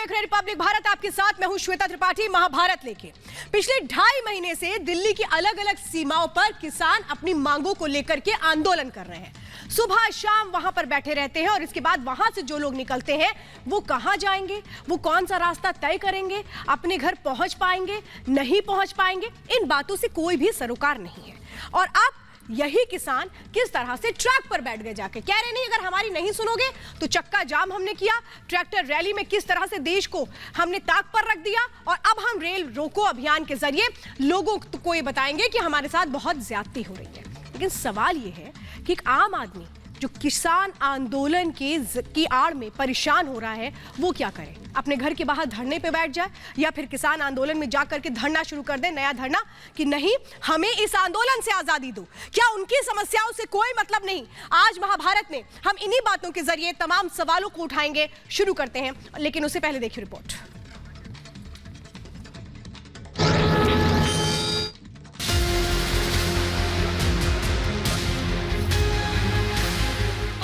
देख रहे हैं रिपब्लिक भारत, आपके साथ मैं हूं श्वेता त्रिपाठी। महाभारत लेके पिछले 2.5 महीने से दिल्ली की अलग अलग सीमाओं पर किसान अपनी मांगों को लेकर के आंदोलन कर रहे हैं। सुबह शाम वहां पर बैठे रहते हैं और इसके बाद वहां से जो लोग निकलते हैं वो कहां जाएंगे, वो कौन सा रास्ता तय करेंगे, अपने घर पहुंच पाएंगे, नहीं पहुंच पाएंगे, इन बातों से कोई भी सरोकार नहीं है। और अब यही किसान किस तरह से ट्रैक पर बैठ गए, जाके कह रहे नहीं अगर हमारी नहीं सुनोगे तो चक्का जाम हमने किया, ट्रैक्टर रैली में किस तरह से देश को हमने ताक पर रख दिया और अब हम रेल रोको अभियान के जरिए लोगों को ये बताएंगे कि हमारे साथ बहुत ज्यादती हो रही है। लेकिन सवाल ये है कि एक आम आदमी जो किसान आंदोलन की आड़ में परेशान हो रहा है वो क्या करे? अपने घर के बाहर धरने पे बैठ जाए या फिर किसान आंदोलन में जाकर के धरना शुरू कर दे, नया धरना कि नहीं हमें इस आंदोलन से आजादी दो? क्या उनकी समस्याओं से कोई मतलब नहीं? आज महाभारत में हम इन्हीं बातों के जरिए तमाम सवालों को उठाएंगे। शुरू करते हैं, लेकिन उससे पहले देखिए रिपोर्ट।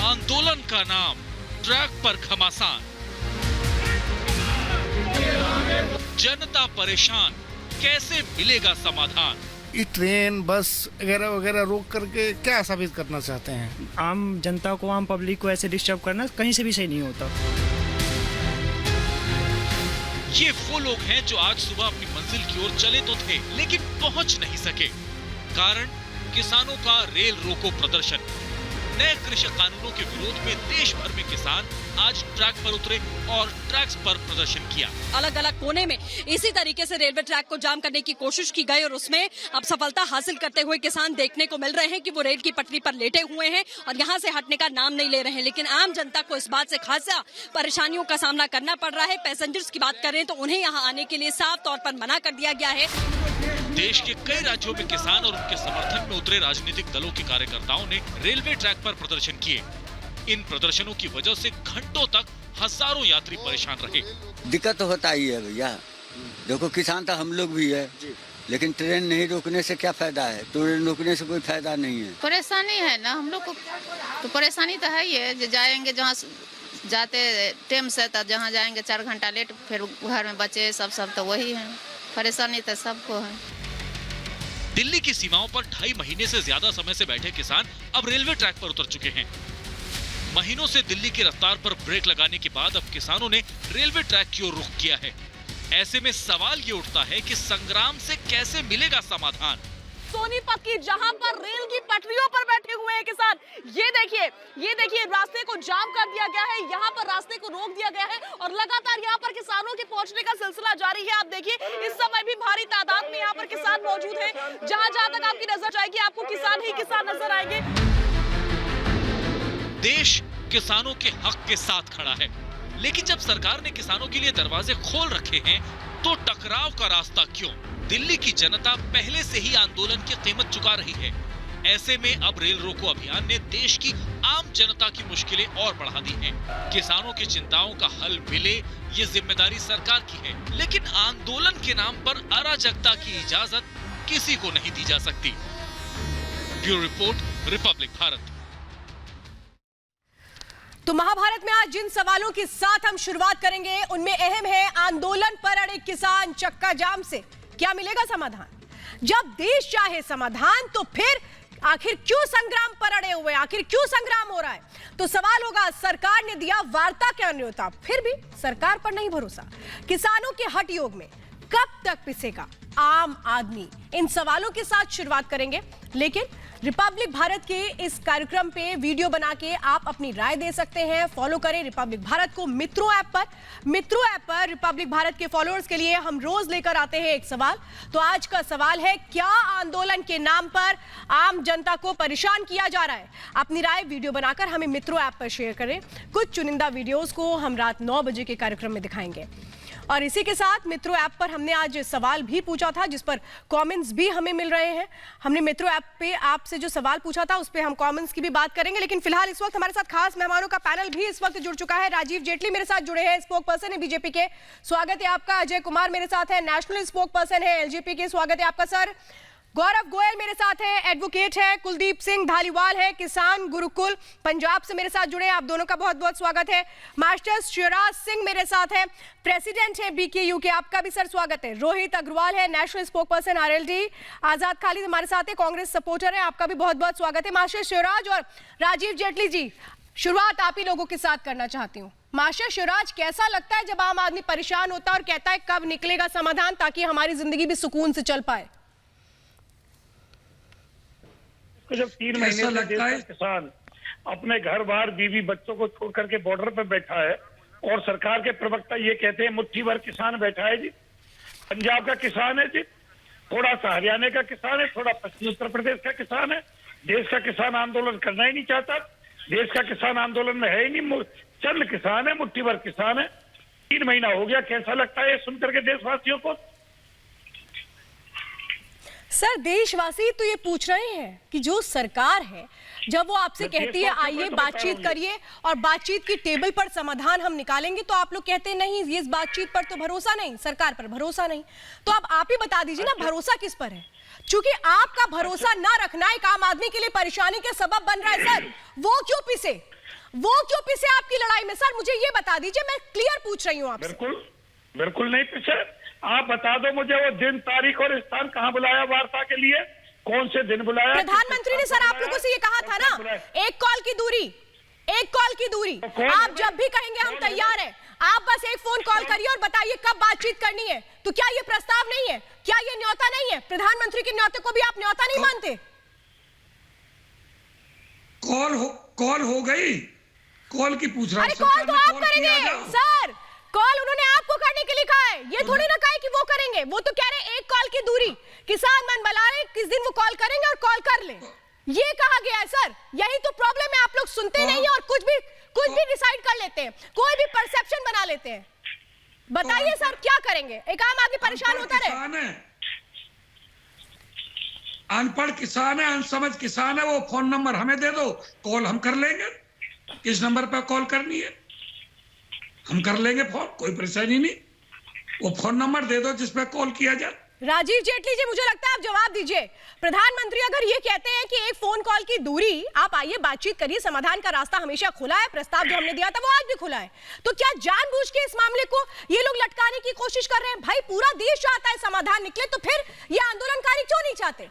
आंदोलन का नाम, ट्रैक पर घमासान, जनता परेशान, कैसे मिलेगा समाधान? ये ट्रेन बस वगैरह वगैरह रोक करके क्या साबित करना चाहते हैं? आम जनता को, आम पब्लिक को ऐसे डिस्टर्ब करना कहीं से भी सही नहीं होता। ये वो लोग हैं जो आज सुबह अपनी मंजिल की ओर चले तो थे लेकिन पहुंच नहीं सके। कारण किसानों का रेल रोको प्रदर्शन। नए कृषि कानूनों के विरोध में देश भर में किसान आज ट्रैक पर उतरे और ट्रैक्स पर प्रदर्शन किया। अलग अलग कोने में इसी तरीके से रेलवे ट्रैक को जाम करने की कोशिश की गई और उसमें अब सफलता हासिल करते हुए किसान देखने को मिल रहे हैं कि वो रेल की पटरी पर लेटे हुए हैं और यहाँ से हटने का नाम नहीं ले रहे हैं। लेकिन आम जनता को इस बात से खासा परेशानियों का सामना करना पड़ रहा है। पैसेंजर्स की बात करें तो उन्हें यहाँ आने के लिए साफ तौर पर मना कर दिया गया है। देश के कई राज्यों में किसान और उनके समर्थन में उतरे राजनीतिक दलों के कार्यकर्ताओं ने रेलवे ट्रैक पर प्रदर्शन किए। इन प्रदर्शनों की वजह से घंटों तक हजारों यात्री परेशान रहे। दिक्कत तो होता ही है भैया, देखो किसान तो हम लोग भी है, लेकिन ट्रेन नहीं रोकने से क्या फायदा है? ट्रेन रोकने से कोई फायदा नहीं है। परेशानी है ना हम लोग को, तो परेशानी तो है ही है। जो जाएंगे जहाँ जाते टाइम से, तब जहाँ जाएंगे 4 घंटा लेट, फिर घर में बचे सब तो वही है। परेशानी तो सबको है। दिल्ली की सीमाओं पर 2.5 महीने से ज्यादा समय से बैठे किसान अब रेलवे ट्रैक पर उतर चुके हैं। महीनों से दिल्ली की रफ्तार पर ब्रेक लगाने के बाद अब किसानों ने रेलवे ट्रैक की ओर रुख किया है। ऐसे में सवाल ये उठता है कि संग्राम से कैसे मिलेगा समाधान? सोनीपत की जहां पर रेल की पटरियों पर बैठे हुए हैं किसान, ये देखिए रास्ते को जाम कर दिया गया है, यहाँ पर रास्ते को रोक दिया गया है और लगातार यहाँ पर किसानों के पहुंचने का सिलसिला जारी है। आप देखिए इस समय भी भारी तादाद में यहाँ पर किसान मौजूद हैं। जहां तक आपकी नजर जाएगी आपको किसान ही किसान नजर आएंगे। देश किसानों के हक के साथ खड़ा है, लेकिन जब सरकार ने किसानों के लिए दरवाजे खोल रखे हैं तो टकराव का रास्ता क्यों? दिल्ली की जनता पहले से ही आंदोलन की कीमत चुका रही है। ऐसे में अब रेल रोको अभियान ने देश की आम जनता की मुश्किलें और बढ़ा दी हैं। किसानों की चिंताओं का हल मिले ये जिम्मेदारी सरकार की है, लेकिन आंदोलन के नाम पर अराजकता की इजाजत किसी को नहीं दी जा सकती। Bureau report, Republic Bharat. तो महाभारत में आज जिन सवालों के साथ हम शुरुआत करेंगे उनमें अहम है आंदोलन पर अड़े किसान, चक्का जाम से क्या मिलेगा समाधान? जब देश चाहे समाधान तो फिर आखिर क्यों संग्राम पर अड़े हुए, आखिर क्यों संग्राम हो रहा है? तो सवाल होगा सरकार ने दिया वार्ता का न्योता, फिर भी सरकार पर नहीं भरोसा। किसानों के हठ योग में कब तक पिसेगा आम आदमी? इन सवालों के साथ शुरुआत करेंगे, लेकिन रिपब्लिक भारत के इस कार्यक्रम पे वीडियो बना के आप अपनी राय दे सकते हैं। फॉलो करें रिपब्लिक भारत को मित्रों ऐप पर रिपब्लिक भारत के फॉलोअर्स के लिए हम रोज लेकर आते हैं एक सवाल। तो आज का सवाल है, क्या आंदोलन के नाम पर आम जनता को परेशान किया जा रहा है? अपनी राय वीडियो बनाकर हमें मित्रों ऐप पर शेयर करें। कुछ चुनिंदा वीडियोस को हम रात 9 बजे के कार्यक्रम में दिखाएंगे। और इसी के साथ मित्रों ऐप पर हमने आज सवाल भी पूछा था जिस पर कमेंट्स भी हमें मिल रहे हैं। हमने मित्रों ऐप पे आपसे जो सवाल पूछा था उस पे हम कमेंट्स की भी बात करेंगे, लेकिन फिलहाल इस वक्त हमारे साथ खास मेहमानों का पैनल भी इस वक्त जुड़ चुका है। राजीव जेटली मेरे साथ जुड़े हैं, स्पोक पर्सन है बीजेपी के, स्वागत है आपका। अजय कुमार मेरे साथ है, नेशनल स्पोक पर्सन है एलजेपी के, स्वागत है आपका सर। गौरव गोयल मेरे साथ है, एडवोकेट है, कुलदीप सिंह धालीवाल है, किसान गुरुकुल पंजाब से मेरे साथ जुड़े हैं। आप दोनों का बहुत बहुत स्वागत है। मास्टर शिवराज सिंह मेरे साथ है, प्रेसिडेंट है बीकेयू के, आपका भी सर स्वागत है। रोहित अग्रवाल है, नेशनल स्पोकपर्सन आरएलडी। आजाद खालिद हमारे साथ है, कांग्रेस सपोर्टर है, आपका भी बहुत बहुत स्वागत है। मास्टर शिवराज और राजीव जेटली जी, शुरुआत आप ही लोगों के साथ करना चाहती हूँ। मास्टर शिवराज, कैसा लगता है जब आम आदमी परेशान होता है और कहता है कब निकलेगा समाधान ताकि हमारी जिंदगी भी सुकून से चल पाए? जब 3 महीने से देश का किसान अपने घर बार बीवी बच्चों को छोड़ करके बॉर्डर पर बैठा है और सरकार के प्रवक्ता ये कहते हैं मुट्ठी भर किसान बैठा है जी, पंजाब का किसान है जी, थोड़ा सा हरियाणा का किसान है, थोड़ा पश्चिमी उत्तर प्रदेश का किसान है। देश का किसान आंदोलन करना ही नहीं चाहता, देश का किसान आंदोलन में है ही नहीं, चंद किसान है, मुट्ठी भर किसान है। 3 महीना हो गया, कैसा लगता है सुनकर के देशवासियों को? सर, देशवासी तो ये पूछ रहे हैं कि जो सरकार है जब वो आपसे कहती है आइए बातचीत करिए और बातचीत की टेबल पर समाधान हम निकालेंगे, तो आप लोग कहते हैं नहीं, इस बातचीत पर तो भरोसा नहीं, सरकार पर भरोसा नहीं। तो अब आप ही बता दीजिए ना, भरोसा किस पर है? क्योंकि आपका भरोसा ना रखना एक आम आदमी के लिए परेशानी के सबब बन रहा है। सर, वो क्यों पिसे आपकी लड़ाई में? सर मुझे ये बता दीजिए, मैं क्लियर पूछ रही हूँ आपसे। बिल्कुल नहीं पिसे। आप बता दो मुझे वो दिन, तारीख और स्थान, कहाँ बुलाया वार्ता के लिए, कौन से दिन बुलाया? प्रधानमंत्री ने सर आप लोगों से ये कहा था ना, एक कॉल की दूरी। आप जब भी कहेंगे हम तैयार हैं, आप बस एक फोन कॉल करिए और बताइए कब बातचीत करनी है। तो क्या ये प्रस्ताव नहीं है? क्या ये न्योता नहीं है? प्रधानमंत्री के न्योते को भी आप न्योता नहीं मानते? कॉल हो गई, कॉल की पूछ रहा हूं। अरे कॉल तो आप करेंगे सर, कॉल उन्होंने आपको करने के लिए कहा है, ये थोड़ी ना कहा है कि वो करेंगे। वो तो कह रहे हैं एक कॉल की दूरी, किसान मन बना रहे किस दिन वो कॉल करेंगे और कॉल कर ले, ये कहा गया है। सर यही तो प्रॉब्लम है, आप लोग सुनते नहीं और कुछ भी डिसाइड कर लेते हैं, कोई भी परसेप्शन बना लेते हैं। बताइए सर क्या करेंगे? एक आम आदमी परेशान होता रहे। अनपढ़ किसान है, अनसमझ किसान है, वो फोन नंबर हमें दे दो, कॉल हम कर लेंगे। किस नंबर पर कॉल करनी है हम कर लेंगे फोन, कोई परेशानी नहीं। वो फोन नंबर दे दो जिस पे कॉल किया जाए। राजीव जेटली जी, मुझे लगता है आप जवाब दीजिए। प्रधानमंत्री अगर ये कहते हैं कि एक फोन कॉल की दूरी, आप आइए बातचीत करिए, समाधान का रास्ता हमेशा खुला है, प्रस्ताव जो हमने दिया था वो आज भी खुला है, तो क्या जानबूझ के इस मामले को ये लोग लटकाने की कोशिश कर रहे हैं? भाई पूरा देश चाहता है समाधान निकले, तो फिर ये आंदोलनकारी क्यों नहीं चाहते?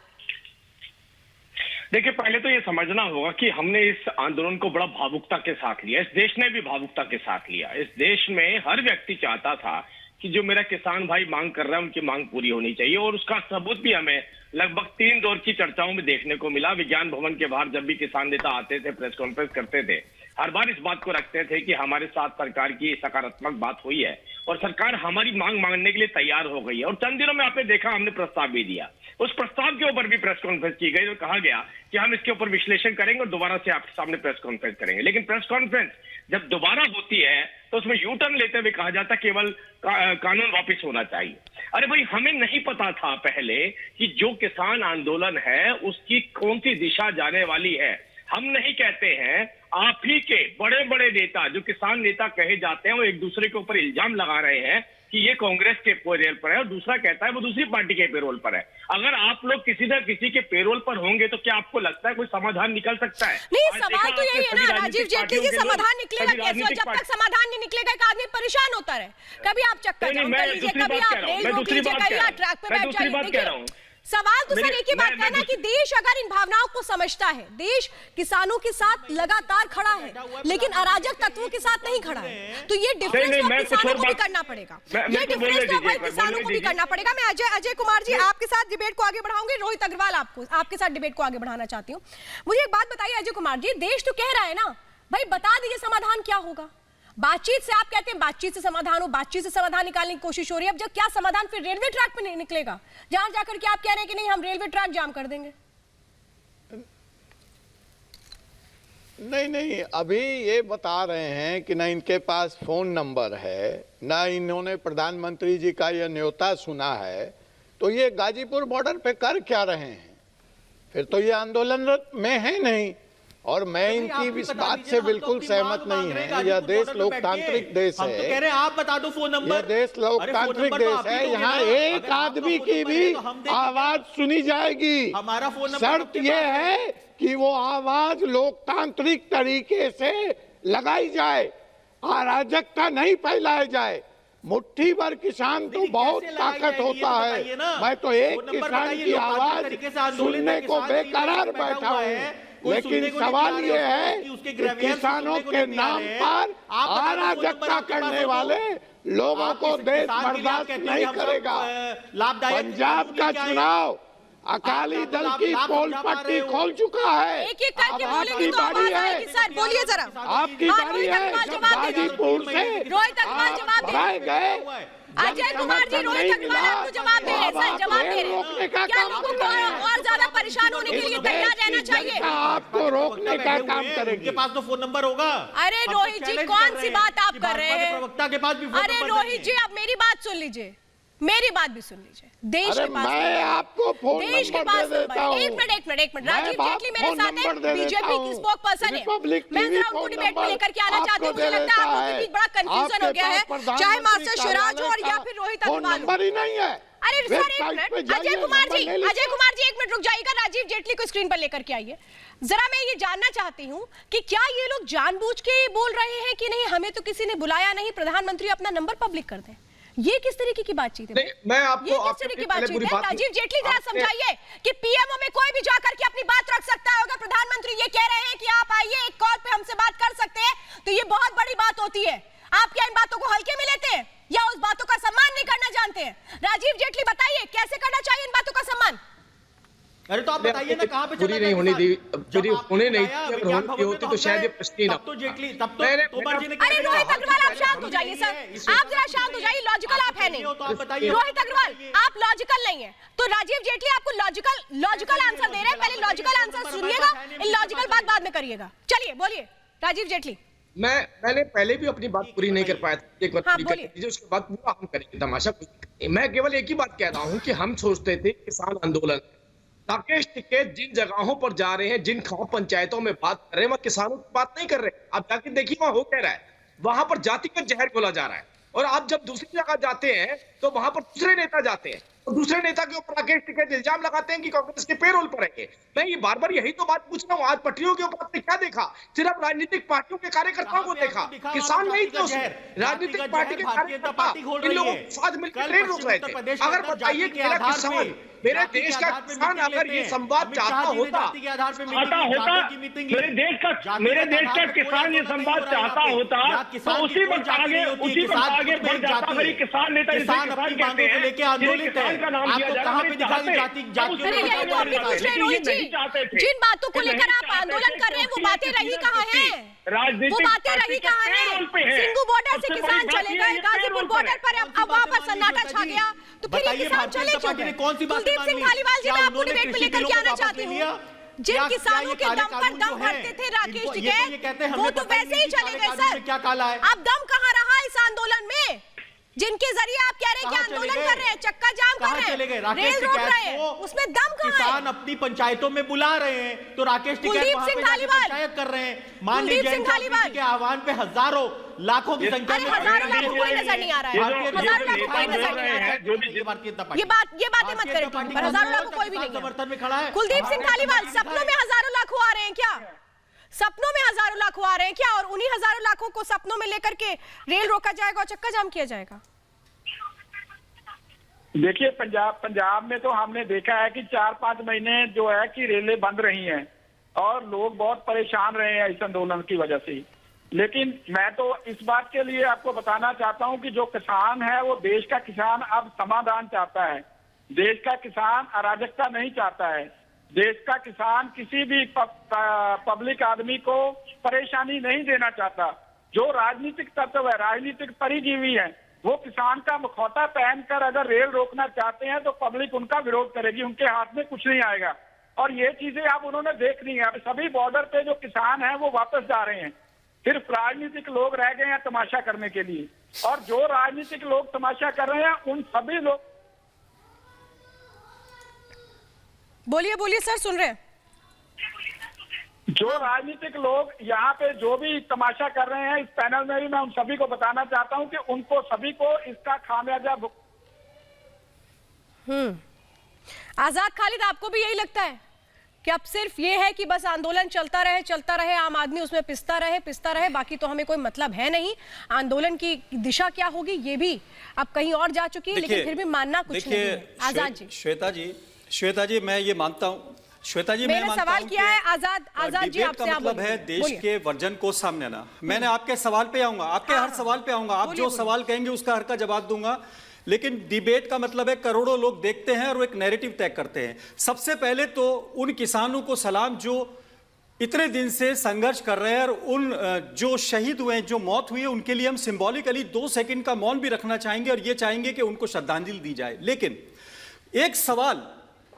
देखिए, पहले तो ये समझना होगा कि हमने इस आंदोलन को बड़ा भावुकता के साथ लिया, इस देश ने भी भावुकता के साथ लिया। इस देश में हर व्यक्ति चाहता था कि जो मेरा किसान भाई मांग कर रहा है उनकी मांग पूरी होनी चाहिए, और उसका सबूत भी हमें लगभग 3 दौर की चर्चाओं में देखने को मिला। विज्ञान भवन के बाहर जब भी किसान नेता आते थे, प्रेस कॉन्फ्रेंस करते थे, हर बार इस बात को रखते थे कि हमारे साथ सरकार की सकारात्मक बात हुई है और सरकार हमारी मांग मांगने के लिए तैयार हो गई है। और चंद दिनों में आपने देखा हमने प्रस्ताव भी दिया, उस प्रस्ताव के ऊपर भी प्रेस कॉन्फ्रेंस की गई और कहा गया कि हम इसके ऊपर विश्लेषण करेंगे और दोबारा से आपके सामने प्रेस कॉन्फ्रेंस करेंगे। लेकिन प्रेस कॉन्फ्रेंस जब दोबारा होती है तो उसमें यू टर्न लेते हुए कहा जाता केवल कानून वापस होना चाहिए। अरे भाई, हमें नहीं पता था पहले कि जो किसान आंदोलन है उसकी कौन सी दिशा जाने वाली है। हम नहीं कहते हैं, आप ही के बड़े बड़े नेता जो किसान नेता कहे जाते हैं वो एक दूसरे के ऊपर इल्जाम लगा रहे हैं कि ये कांग्रेस के पेरोल पर है और दूसरा कहता है वो दूसरी पार्टी के पेरोल पर है। अगर आप लोग किसी न किसी के पेरोल पर होंगे तो क्या आपको लगता है कोई समाधान निकल सकता है? नहीं, सवाल तो यही है ना राजीव जेटली जी, समाधान निकलेगा कैसे? और जब तक समाधान नहीं निकलेगा एक आदमी परेशान होता रहे। कभी आप चक्कर जाम कर लीजिए, कभी आप रेल रोक लीजिए, कभी आप ट्रैक पे बैठ जाइए। सवाल तो सर एक ही बात कहना कि देश अगर इन भावनाओं को समझता है, देश किसानों के साथ लगातार खड़ा है लेकिन अराजक तत्वों के साथ नहीं खड़ा है, तो ये डिफरेंस तो किसानों को भी करना पड़ेगा, ये डिफरेंस तो भाई किसानों को भी करना पड़ेगा। मैं अजय कुमार जी आपके साथ डिबेट को आगे बढ़ाऊंगी, रोहित अग्रवाल आपके साथ डिबेट को आगे बढ़ाना चाहती हूँ। मुझे एक बात बताइए अजय कुमार जी, देश तो कह रहा है ना भाई, बता दीजिए समाधान क्या होगा? बातचीत से, आप कहते हैं बातचीत से समाधान हो, बातचीत से समाधान निकालने की कोशिश हो रही है। अब जब क्या समाधान फिर रेलवे ट्रैक पे नहीं निकलेगा, जहां जाकर के आप कह रहे हैं कि नहीं हम रेलवे ट्रैक जाम कर देंगे? नहीं, अभी ये बता रहे हैं कि ना इनके पास फोन नंबर है, ना इन्होंने प्रधानमंत्री जी का यह न्योता सुना है, तो ये गाजीपुर बॉर्डर पे कर क्या रहे हैं? फिर तो ये आंदोलन में है नहीं। और मैं इनकी इस बात से बिल्कुल सहमत नहीं है। यह देश लोकतांत्रिक देश है। कह रहे हैं आप बता दो फोन नंबर। यह देश लोकतांत्रिक देश है। यहाँ एक आदमी की भी आवाज सुनी जाएगी। हमारा फोन नंबर शर्त यह है कि वो आवाज लोकतांत्रिक तरीके से लगाई जाए, अराजकता नहीं फैलाई जाए। मुट्ठी भर किसान तो बहुत ताकत होता है। मैं तो एक किसान की आवाज सुनने को बेकरार बैठा हूँ, लेकिन सवाल ये है कि किसानों के नाम पर अराजकता करने वाले लोगों को देश बर्दाश्त नहीं करेगा। पंजाब का चुनाव अकाली दल की पोल पट्टी खोल चुका है। एक एक करके बोलेंगे तो बारी आवाज आएगी सर, बोलिए जरा। आपकी बारी है। गाजीपुर से रोहित अग्रवाल जवाब भराए गए अजय कुमार जी, रोहित अग्रवाल आपको जवाब दे रहे हैं सर, जवाब दे रहे हैं। क्या लोगों को और ज्यादा परेशान होने के लिए तैयार रहना चाहिए? आपको रोकने का काम करेंगे। के पास तो फोन नंबर होगा। अरे रोहित जी, कौन सी बात आप कर रहे हैं? प्रवक्ता के पास भी फोन अरे नंबर रोहित जी, आप मेरी बात सुन लीजिए, मेरी बात भी सुन लीजिए। देश के पास मैं आपको फोन देश के पास एक मिनट राजीव जेटली मेरे साथ है, बीजेपी की स्पोक पर्सन है। मैं जरा उनको डिबेट में लेकर के आना चाहती हूँ। मुझे लगता है आप लोगों के बीच बड़ा कंफ्यूजन हो गया है, चाहे मास्टर शिराज हो और या फिर रोहित अग्रवाल हो। नहीं है। अरे सर एक मिनट, अजय कुमार जी एक मिनट रुक जाइएगा। राजीव जेटली को स्क्रीन पर लेकर के आइए। जरा मैं ये जानना चाहती हूँ कि क्या ये लोग जानबूझ के बोल रहे हैं कि नहीं, हमें तो किसी ने बुलाया नहीं, प्रधानमंत्री अपना नंबर पब्लिक कर दें? ये किस तरीके की बातचीत है? मैं आपको ये किस तरीके की बातचीत है? राजीव जेटली जरा समझाइए कि पीएमओ में कोई भी जाकर के अपनी बात रख सकता है। अगर प्रधानमंत्री ये कह रहे हैं कि आप आइए, एक कॉल पे हमसे बात कर सकते हैं, तो ये बहुत बड़ी बात होती है। आप क्या इन बातों को हल्के में लेते हैं या उस बातों का सम्मान नहीं करना जानते हैं? राजीव जेटली बताइए, कैसे करना चाहिए इन बातों का सम्मान? अरे तो आप बताइए ना, कहाँ पे पूरी नहीं होने दी, पूरी होने नहीं दी होती तो शायद ये प्रश्न तब तो जेटली, तब तो तोमर जी ने। अरे रोहित अग्रवाल आप शांत हो जाइए सर, आप जरा शांत हो जाइए। लॉजिकल आप है नहीं। रोहित अग्रवाल आप लॉजिकल नहीं है, तो राजीव जेटली आपको लॉजिकल आंसर दे रहे हैं। पहले लॉजिकल आंसर सुनिएगा, इलॉजिकल बात बाद में करिएगा। चलिए बोलिए राजीव जेटली। मैंने पहले भी अपनी बात पूरी नहीं कर पाया था, एक बार पूरी कर दीजिए, उसके बाद पूरा हम करेंगे तमाशा। मैं केवल एक ही बात कह रहा हूँ कि हम सोचते थे किसान आंदोलन राकेश टिकैत जिन जगहों पर जा रहे हैं, जिन गांव पंचायतों में बात कर रहे हैं, वहां किसानों की बात नहीं कर रहे। आप जाके देखिए वहां हो क्या रहा है। वहां पर जातिगत जहर घोला जा रहा है। और आप जब दूसरी जगह जाते हैं तो वहां पर दूसरे नेता जाते हैं और दूसरे नेता के ऊपर राकेश टिकैत इल्जाम लगाते हैं कि कांग्रेस के पेरोल पर है। मैं ये बार बार यही तो बात पूछ रहा हूँ, आज पटरियों के ऊपर आपने क्या देखा? सिर्फ राजनीतिक पार्टियों के कार्यकर्ताओं को देखा, किसान नहीं थे उसमें। राजनीतिक पार्टी के कार्यकर्ता इन लोगों के साथ मिलकर ट्रेन रोक रहे थे। अगर बताइए कि मेरा किसान, मेरे देश का किसान अगर ये संवाद चाहता होता, मेरे देश का किसान ये संवाद चाहता होता तो उसी वक्त आगे बढ़ जाता। मेरी किसान नेता किसान अपनी मांगों को लेके आंदोलित है। आपको कहां पे दिखा दी जाति जिन बातों को लेकर आप आंदोलन कर रहे हैं वो बातें रही कहाँ हैं? वो बातें रही कहाँ हैं? सिंगू बॉर्डर से किसान चले गए, गाजीपुर बॉर्डर पर अब वहां पर सन्नाटा छा गया, तो फिर ये किसान चले क्यों गए? कुलदीप सिंह धालीवाल जी, मैं आपको डिबेट में लेकर के आना चाहती हूँ। जिन किसानों के दम पर दम भरते थे राकेश टिकैत, वो तो वैसे ही चले गए सर। अब दम कहाँ रहा इस आंदोलन में, जिनके जरिए आप कह रहे हैं कि आंदोलन कर रहे हैं, चक्का जाम कर रहे हैं, रेल रोक रहे हैं, उसमें दम कहाँ है? किसान अपनी पंचायतों में बुला रहे हैं तो राकेश टिकैत वहां पे जाके पंचायत कर रहे हैं। मान लीजिए के आह्वान पे हजारों लाखों की संख्या में हजारों लाखों कोई नजर नहीं आ रहा है, हजारों लाखों कोई नजर नहीं आ रहा है। ये बातें मत करें, पर हजारों लाखों कोई भी नहीं समर्थन में खड़ा है। कुलदीप सिंह धालीवाल, सपनों में हजारों लाखों आ रहे हैं क्या? सपनों में हजारों लाखों आ रहे हैं क्या? और उन्हीं हजारों लाखों को सपनों में लेकर के रेल रोका जाएगा और चक्का जाम किया जाएगा? देखिए पंजाब में तो हमने देखा है कि 4-5 महीने जो है कि रेलें बंद रही हैं और लोग बहुत परेशान रहे हैं इस आंदोलन की वजह से। लेकिन मैं तो इस बात के लिए आपको बताना चाहता हूं कि जो किसान है वो देश का किसान अब समाधान चाहता है। देश का किसान अराजकता नहीं चाहता है। देश का किसान किसी भी पब्लिक आदमी को परेशानी नहीं देना चाहता। जो राजनीतिक तत्व है, राजनीतिक परिजीवी है, वो किसान का मुखौटा पहनकर अगर रेल रोकना चाहते हैं तो पब्लिक उनका विरोध करेगी, उनके हाथ में कुछ नहीं आएगा। और ये चीजें अब उन्होंने देखनी है। अब सभी बॉर्डर पे जो किसान हैं वो वापस जा रहे हैं, सिर्फ राजनीतिक लोग रह गए हैं तमाशा करने के लिए। और जो राजनीतिक लोग तमाशा कर रहे हैं उन सभी लोग। बोलिए सर, सुन रहे हैं। जो राजनीतिक लोग यहाँ पे जो भी तमाशा कर रहे हैं, इस पैनल में भी मैं उन सभी को बताना चाहता हूँ कि उनको सभी को इसका खामियाजा आजाद खालिद, आपको भी यही लगता है कि अब सिर्फ ये है कि बस आंदोलन चलता रहे, आम आदमी उसमें पिसता रहे, बाकी तो हमें कोई मतलब है नहीं। आंदोलन की दिशा क्या होगी ये भी अब कहीं और जा चुकी है, लेकिन फिर भी मानना कुछ नहीं है। आजाद जी, श्वेता जी, मैं ये मानता हूँ, श्वेता जी, मैंने सवाल किया है आजाद जी आपसे, आप मतलब है देश के वर्जन को सामने आना। मैंने आपके सवाल पे आऊंगा, आपके हर सवाल पे आऊंगा, आप जो सवाल कहेंगे उसका हर का जवाब दूंगा। लेकिन डिबेट का मतलब है करोड़ों लोग देखते हैं और वो एक नैरेटिव तय करते हैं। सबसे पहले तो उन किसानों को सलाम जो इतने दिन से संघर्ष कर रहे हैं, और उन जो शहीद हुए हैं, जो मौत हुई है, उनके लिए हम सिंबॉलिकली 2 सेकंड का मौन भी रखना चाहेंगे और ये चाहेंगे कि उनको श्रद्धांजलि दी जाए। लेकिन एक सवाल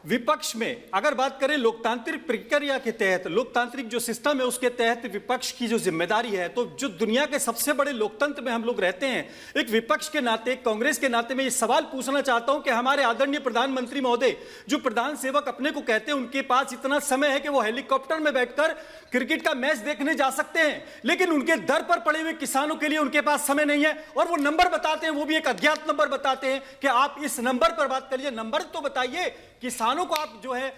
विपक्ष में अगर बात करें लोकतांत्रिक प्रक्रिया के तहत, लोकतांत्रिक जो सिस्टम है उसके तहत विपक्ष की जो जिम्मेदारी है, तो जो दुनिया के सबसे बड़े लोकतंत्र में हम लोग रहते हैं, एक विपक्ष के नाते, कांग्रेस के नाते मैं ये सवाल पूछना चाहता हूं कि हमारे आदरणीय प्रधानमंत्री महोदय जो प्रधान सेवक अपने को कहते हैं, उनके पास इतना समय है कि वो हेलीकॉप्टर में बैठकर क्रिकेट का मैच देखने जा सकते हैं, लेकिन उनके दर पर पड़े हुए किसानों के लिए उनके पास समय नहीं है। और वो नंबर बताते हैं, वो भी एक अज्ञात नंबर बताते हैं कि आप इस नंबर पर बात करिए। नंबर तो बताइए, किसानों को आप जो है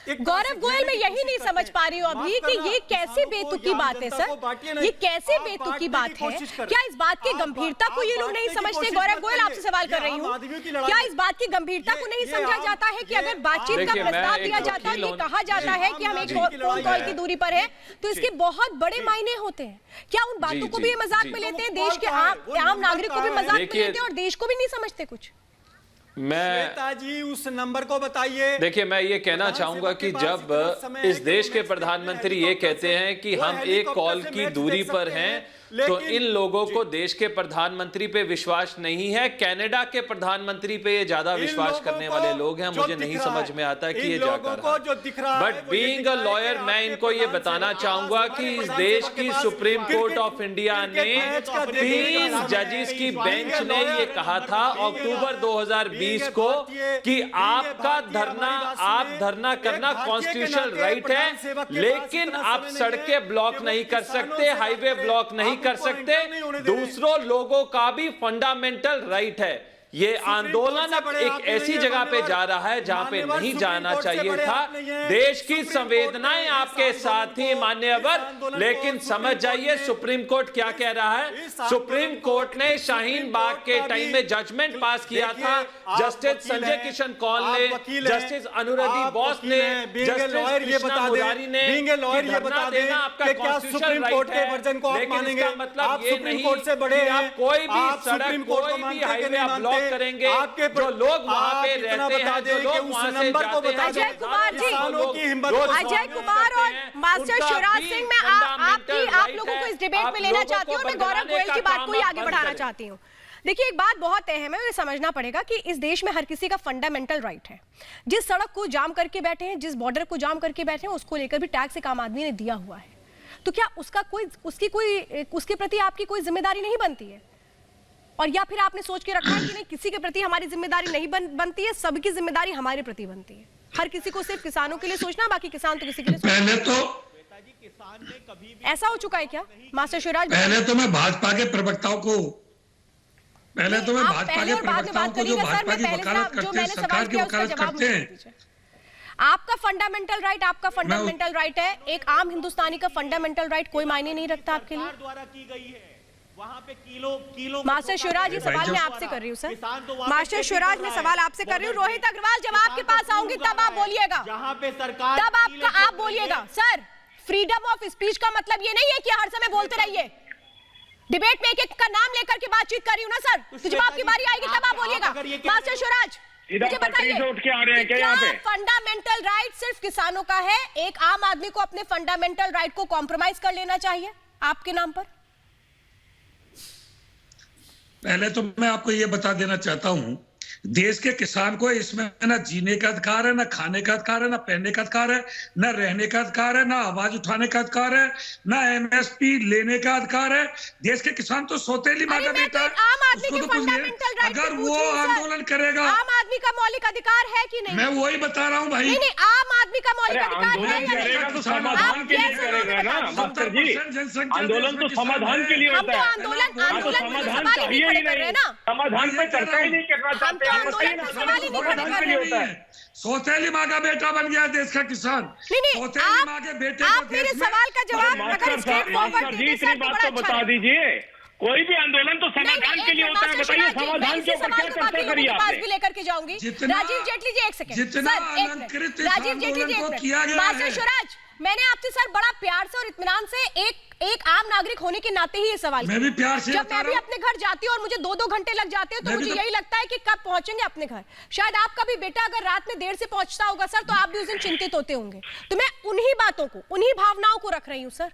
गौरव गोयल, मैं यही नहीं समझ पा रही हूँ अभी कि ये कैसे बेतुकी बात है सर, ये कैसे बेतुकी बात है? क्या इस बात की गंभीरता को ये लोग नहीं समझते? गौरव गोयल, आपसे सवाल कर रही हूँ, क्या इस बात की गंभीरता को नहीं समझा जाता है कि अगर बातचीत का प्रस्ताव दिया जाता है, ये कहा जाता है कि हम एक फोन कॉल की दूरी पर है, तो इसके बहुत बड़े मायने होते हैं? क्या उन बातों को भी ये मजाक में लेते हैं? देश के आम नागरिक को भी मजाक में लेते हैं और देश को भी नहीं समझते कुछ? श्वेता जी, उस नंबर को बताइए। देखिए, मैं ये कहना चाहूंगा कि जब इस देश के प्रधानमंत्री ये कहते हैं कि हम एक कॉल की दूरी पर हैं, तो इन लोगों को देश के प्रधानमंत्री पे विश्वास नहीं है। कनाडा के प्रधानमंत्री पे ये ज्यादा विश्वास करने वाले लोग हैं। मुझे नहीं समझ में आता कि ये जाकर, बट बीइंग अ लॉयर मैं इनको ये बताना चाहूंगा कि इस देश की सुप्रीम कोर्ट ऑफ इंडिया ने 3 जजेस की बेंच ने ये कहा था अक्टूबर 2020 को कि आपका धरना करना कॉन्स्टिट्यूशनल राइट है, लेकिन आप सड़कें ब्लॉक नहीं कर सकते, हाईवे ब्लॉक नहीं कर सकते। दूसरों लोगों का भी फंडामेंटल राइट है। ये आंदोलन अब एक ऐसी जगह पे जा रहा है जहां पे नहीं जाना चाहिए था। देश की संवेदनाएं आपके साथ ही मान्यवर, लेकिन समझ जाइए सुप्रीम कोर्ट क्या कह रहा है। सुप्रीम कोर्ट ने शाहीन बाग के टाइम में जजमेंट पास किया था। जस्टिस संजय किशन कौल ने, जस्टिस अनुराधी बोस ने, जस्टिस मुरारी ने धरना देना आपका कॉन्स्टिट्यूशनल राइट है, लेकिन इसका मतलब ये नहीं कि आप कोई भी सड़क, कोई भी हाईवे आप ब्लॉक करेंगे। जो लोग वहां पे रहते हैं, जो लोग वहां से जाते हैं। अजय कुमार जी, अजय कुमार और मास्टर शिवराज सिंह, मैं आप लोगों को इस डिबेट में लेना चाहती हूँ और मैं गौरव गोयल की बात को ही आगे बढ़ाना चाहती हूँ। देखिए, एक बात बहुत अहम है, ये समझना पड़ेगा कि इस देश में हर किसी का फंडामेंटल राइट है। जिस सड़क को जाम करके बैठे हैं, जिस बॉर्डर को जाम करके बैठे हैं, उसको लेकर भी टैक्स एक आम आदमी ने दिया हुआ है। तो क्या उसके प्रति आपकी कोई जिम्मेदारी नहीं बनती है? और या फिर आपने सोच के रखा है कि नहीं, किसी के प्रति हमारी जिम्मेदारी नहीं बनती है, सबकी जिम्मेदारी हमारे प्रति बनती है। हर किसी को सिर्फ किसानों के लिए सोचना, बाकी किसान तो किसी के लिए पहले तो ऐसा हो चुका है क्या मास्टर शिवराज? पहले तो मैं भाजपा के प्रवक्ताओं को, जो भाजपा की वकालत करते हैं, सरकार की वकालत करते हैं, आपका फंडामेंटल राइट, आपका फंडामेंटल राइट है, एक आम हिंदुस्तानी का फंडामेंटल राइट कोई मायने नहीं रखता आपके लिए? द्वारा की गई है वहां पे किलो मास्टर शिवराज जी, सवाल मैं आपसे कर रही हूँ सर। मास्टर शिवराज, मैं सवाल आपसे कर रही हूँ। रोहित अग्रवाल, जब आपके पास आऊंगी तब आप बोलिएगा, जहां पे सरकार, तब आप बोलिएगा। सर, फ्रीडम ऑफ स्पीच का मतलब ये नहीं है कि हर समय बोलते रहिए। डिबेट में एक का नाम लेकर के बातचीत कर रही हूँ ना सर, तो जब आपकी बारी आएगी तब आप बोलिएगा। मास्टर शिवराज, मुझे बताइए, क्या फंडामेंटल राइट सिर्फ किसानों का है? एक आम आदमी को अपने फंडामेंटल राइट को कॉम्प्रोमाइज कर लेना चाहिए आपके नाम पर? पहले तो मैं आपको ये बता देना चाहता हूं, देश के किसान को इसमें ना जीने का अधिकार है, ना खाने का अधिकार है, ना पहनने का अधिकार है, ना रहने का अधिकार है, ना आवाज उठाने का अधिकार है, ना एमएसपी लेने का अधिकार है। देश के किसान तो सौतेली माँ का बेटा है। आम आदमी के फंडामेंटल राइट अगर वो आंदोलन करेगा, आम आदमी का मौलिक अधिकार है कि नहीं? मैं वही बता रहा हूँ भाई। नहीं, आम आदमी का मौलिक अधिकार है या नहीं? तो समाधान के लिए करेगा ना मास्टर जी, आंदोलन तो समाधान के लिए होता है। समाधान चाहिए ही नहीं, समाधान पे चर्चा ही नहीं करना चाहते। सौतेली माँ का बेटा बन गया देश का किसान। सौतेली माँ के बेटे को आप मेरे सवाल का जवाब अगर स्ट्रेट फॉरवर्ड इतनी बात तो बता दीजिए, कोई भी आंदोलन तो समाधान के लिए होता है। बताइए समाधान के ऊपर क्या चर्चा करिए पास भी लेकर के जाऊंगी। राजीव जेटली जी, एक सेकंड राजीव जेटली जी, एक मिनट। मास्टर शिवराज, मैंने आपसे सर बड़ा प्यार से और इत्मीनान से एक आम नागरिक होने के नाते ही ये सवाल मैं भी प्यार से जब मैं भी अपने घर जाती हूँ और मुझे 2-2 घंटे लग जाते हैं तो मुझे यही लगता है कि कब पहुंचेंगे अपने घर। शायद आपका भी बेटा अगर रात में देर से पहुंचता होगा सर, तो आप भी उस दिन चिंतित होते होंगे। तो मैं उन्हीं बातों को, उन्हीं भावनाओं को रख रही हूँ सर।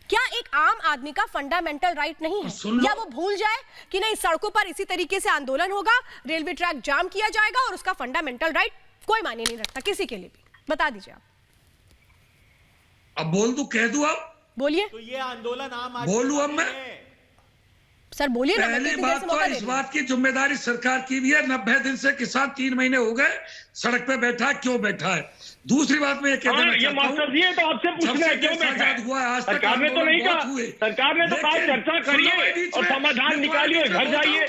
क्या एक आम आदमी का फंडामेंटल राइट नहीं है या वो भूल जाए कि नहीं, सड़कों पर इसी तरीके से आंदोलन होगा, रेलवे ट्रैक जाम किया जाएगा और उसका फंडामेंटल राइट कोई मायने नहीं रखता किसी के लिए भी? बता दीजिए आप। अब बोल दूं, कह दूं, आप बोलिए। तो ये आंदोलन आम बोलूं अब मैं? सर बोलिए ना। पहली बात तो इस बात की जिम्मेदारी सरकार की भी है। 90 दिन से किसान 3 महीने हो गए सड़क पे बैठा है, क्यों बैठा है? दूसरी बात मैं ये कह देना चाहता हूं, तो आपसे पूछना है क्यों बैठा है? हुआ है आज तक सरकार ने तो नहीं कहा, सरकार ने तो कहा चर्चा करिए और समाधान निकालिए, घर जाइए,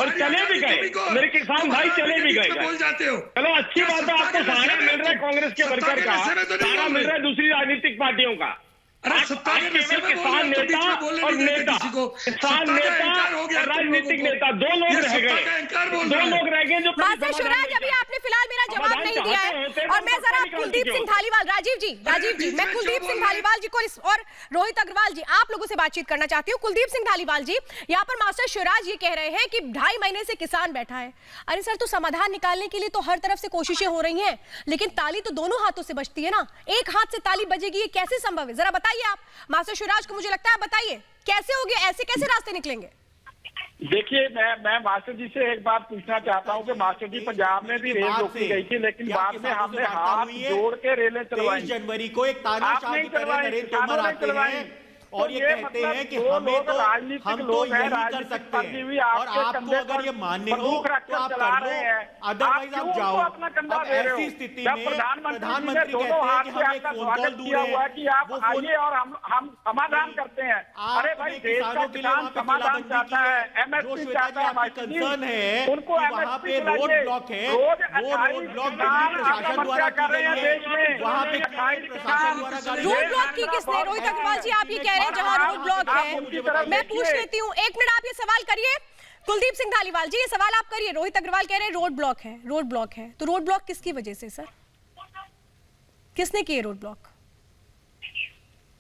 और चले भी गए मेरे किसान भाई, चले भी गए। बोल जाते हो, चलो अच्छी बात है, आपको सहारा मिल रहा है कांग्रेस के वर्कर का, सहारा मिल रहा है दूसरी राजनीतिक पार्टियों का। अरे सत्ता के विषय में किसान नेता और नेता, किसान नेता और राजनीतिक नेता, दो लोग रह गए, दो लोग रह गए जो। मास्टर शिवराज, अभी आपने फिलहाल मेरा जवाब नहीं दिया है और मैं जरा कुलदीप सिंह धालीवाल, राजीव जी, मैं कुलदीप सिंह धालीवाल जी को और रोहित अग्रवाल जी, आप लोगों से बातचीत करना चाहती हूँ। कुलदीप सिंह धालीवाल जी, यहाँ पर मास्टर शिवराज ये कह रहे हैं कि 2.5 महीने से किसान बैठा है। अरे सर, तो समाधान निकालने के लिए तो हर तरफ से कोशिशें हो रही हैं, लेकिन ताली तो दोनों हाथों से बजती है ना। एक हाथ से ताली बजेगी, ये कैसे संभव है? जरा बताइए आप मास्टर शिवराज को, मुझे लगता है बताइए कैसे हो गया, ऐसे कैसे रास्ते निकलेंगे? देखिए, मैं मास्टर जी से एक बात पूछना चाहता हूँ कि मास्टर जी, पंजाब में भी रेल रोकी गई थी, लेकिन बाद में हमने हाथ जोड़ के रेलें चलवाई। 23 जनवरी को एक तानाशाह की तरह नरेंद्र तोमर आते हैं और ये कहते हैं कि हमें तो, हम तो यही कर सकते हैं, और आपको अगर ये मान्य हो तो आप कर लो, अदरवाइज आप जाओ। अब ऐसी स्थिति में प्रधानमंत्री कहते हैं कि हम एक फोन कॉल दूर है कि आप आइए और हम समाधान करते हैं। अरे भाई, किसानों के लिए वहाँ पे समाधान चाहता है, एमएसपी चाहता है, आपकी कंसर्न है उनको वहाँ पे रोड ब्लॉक है, वो रोड ब्लॉक प्रशासन द्वारा की गई है, वहाँ पे प्रशासन द्वारा रोड ब्लॉक की किसने? रोहित अग्रवाल जी, आप ये कह रहे हैं जहां रोड ब्लॉक है। मैं पूछ लेती हूँ, 1 मिनट आप ये सवाल करिए। कुलदीप सिंह धालीवाल जी, ये सवाल आप करिए। रोहित अग्रवाल कह रहे हैं रोड ब्लॉक है, रोड ब्लॉक है, तो रोड ब्लॉक किसकी वजह से सर? किसने किए रोड ब्लॉक?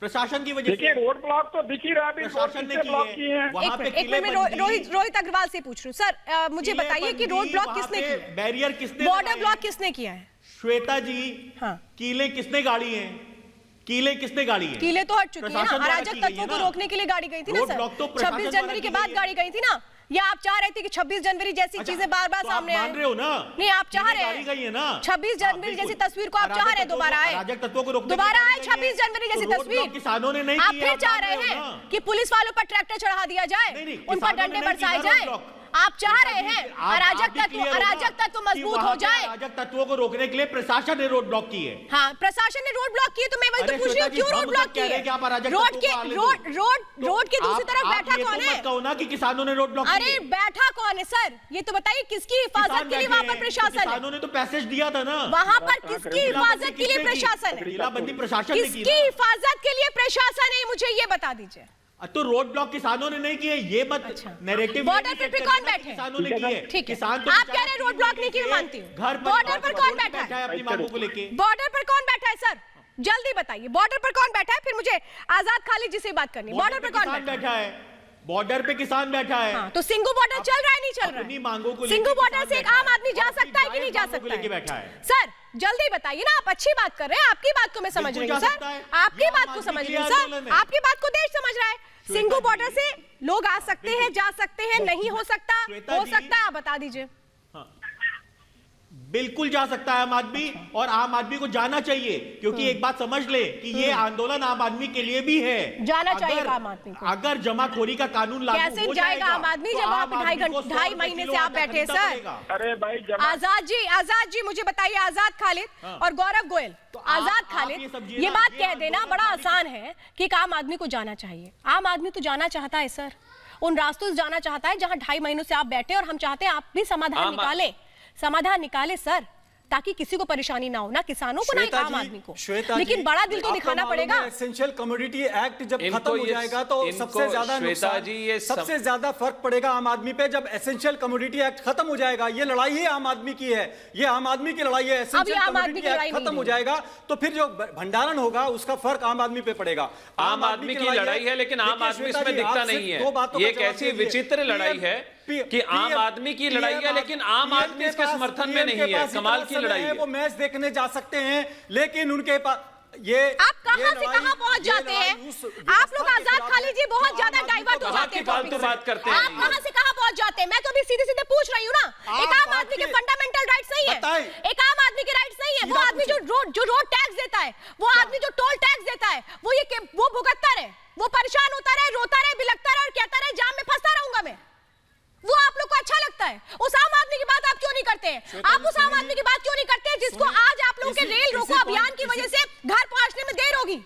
प्रशासन की वजह से। देखिए, रोड ब्लॉक तो दिख ही रहा है, प्रशासन ने किए हैं। एक मिनट रोहित अग्रवाल से पूछ रही हूँ। सर मुझे बताइए कि रोड ब्लॉक किसने किया, बैरियर किसने, बॉर्डर ब्लॉक किसने किया है? श्वेता जी, हाँ, कीले किसने गाड़ी है? कीले किसने गाड़ी है? कीले तो हट चुकी है ना, अराजक तत्वों को रोकने के लिए गाड़ी गई थी ना सर। 26 जनवरी के बाद गाड़ी गई थी ना, या आप चाह रहे थे कि 26 जनवरी जैसी चीजें बार बार सामने आए? मान रहे हो ना? नहीं, आप चाह रहे हैं 26 जनवरी जैसी तस्वीर को आप चाह रहे हैं दोबारा आए, अराजक तत्वों को रोकने दोबारा आए 26 जनवरी जैसी तस्वीर किसानों ने नहीं आप फिर चाह रहे हैं कि पुलिस वालों पर ट्रैक्टर चढ़ा दिया जाए, उन पर डंडे बरसाए जाए। आप चाह रहे हैं अराजक तत्व मजबूत हो जाए। अराजक तत्वों को रोकने के लिए प्रशासन ने रोड ब्लॉक की है। हाँ, प्रशासन ने रोड ब्लॉक की है, तो मैं वही तो पूछ रही हूँ, क्यों रोड ब्लॉक की है? रोड की दूसरी तरफ बैठा कौन है? कहो ना कि किसानों ने रोड ब्लॉक। अरे बैठा कौन है सर, ये तो बताइए। किसकी हिफाजत के लिए वहाँ पर प्रशासन है? किसानों ने तो पैसेज दिया था ना वहाँ पर, किसकी हिफाजत के लिए प्रशासन है? जिलाबंदी प्रशासन ने की। किसकी हिफाजत के लिए प्रशासन है, मुझे ये बता दीजिए। तो रोड ब्लॉक किसानों ने नहीं किए, ये मत नैरेटिव। बॉर्डर पर कौन बैठे? किसानों ने किए। ठीक है, किसान तो आप कह रहे हैं रोड ब्लॉक नहीं किए, मानती हूँ। घर बॉर्डर पर कौन बैठा है अपनी मांगों को लेके? बॉर्डर पर कौन बैठा है सर, जल्दी बताइए। बॉर्डर पर कौन बैठा है? फिर मुझे आजाद खालिद जी से बात करनी है। बॉर्डर पर कौन बैठा है? बॉर्डर पे किसान बैठा है। हाँ, तो सिंगू बॉर्डर चल रहा है, नहीं चल रहा है? मांगों को सिंगू बॉर्डर से एक आम आदमी जा सकता है कि नहीं जा सकता है? सर जल्दी बताइए ना, आप अच्छी बात कर रहे हैं, आपकी बात को मैं समझ रही हूँ सर, आपकी बात को समझ रही हूँ सर, आपकी बात को देश समझ रहा है। सिंगू बॉर्डर से लोग आ सकते हैं, जा सकते हैं, नहीं हो सकता, आप बता दीजिए। बिल्कुल जा सकता है आम आदमी, और आम आदमी को जाना चाहिए, क्योंकि एक बात समझ ले कि ये आंदोलन आम आदमी के लिए भी है। जाना चाहिए आम आदमी को। अगर जमाखोरी का कानून लागू कैसे हो जाएगा आम आदमी जब आप 2.5 महीने से आप बैठे सर? अरे भाई आजाद जी मुझे बताइए, आजाद खालिद और गौरव गोयल, आजाद खालिद ये बात कह देना बड़ा आसान है कि एक आम आदमी को जाना चाहिए। आम आदमी तो जाना चाहता है सर, उन रास्तों से जाना चाहता है जहां 2.5 महीनों से आप बैठे, और हम चाहते हैं आप भी समाधान निकाले सर, ताकि किसी को परेशानी ना हो, ना किसानों को ना आम आदमी को। लेकिन बड़ा दिल तो दिखाना पड़ेगा। एसेंशियल कमोडिटी एक्ट जब खत्म हो जाएगा तो सबसे ज्यादा नुकसान, सबसे ज्यादा फर्क पड़ेगा आम आदमी पे। जब एसेंशियल कमोडिटी एक्ट खत्म हो जाएगा, ये लड़ाई ही आम आदमी की है, ये आम आदमी की लड़ाई है। एसेंशियल कमोडिटी एक्ट खत्म हो जाएगा तो फिर जो भंडारण होगा उसका फर्क आम आदमी पे पड़ेगा। आम आदमी की लड़ाई है, लेकिन आम आदमी इसमें दिखता नहीं है। ये एक ऐसी विचित्र लड़ाई है कि आम आदमी की लड़ाई है, लेकिन आम आदमी इसके समर्थन में नहीं है। कमाल की लड़ाई है। वो मैच देखने जा सकते हैं, लेकिन उनके पास ये आप कहां से कहां पहुंच जाते हैं? आप लोग आजाद खालिद जी बहुत ज्यादा डाइवर्ट हो जाते हैं, फालतू बात करते हैं। आप कहां से कहां पहुंच जाते हैं? मैं तो अभी सीधे सीधे पूछ रही हूँ ना। एक आम आदमी के फंडामेंटल राइट्स नहीं है, एक आम आदमी के राइट्स नहीं है। वो आदमी जो रोड टैक्स देता है, वो आदमी जो टोल टैक्स देता है, वो भुगतता रहे, वो परेशान होता रहे, रोता रहे, बिलखता रहे और कहता रहे जाम में फंसता रहूंगा मैं। वो आप लोग को अच्छा लगता है? उस आम आदमी की बात आप क्यों नहीं करते हैं? आप उस आम आदमी की बात क्यों नहीं करते हैं जिसको आज आप लोगों के रेल रोको अभियान की वजह से घर पहुंचने में देर होगी?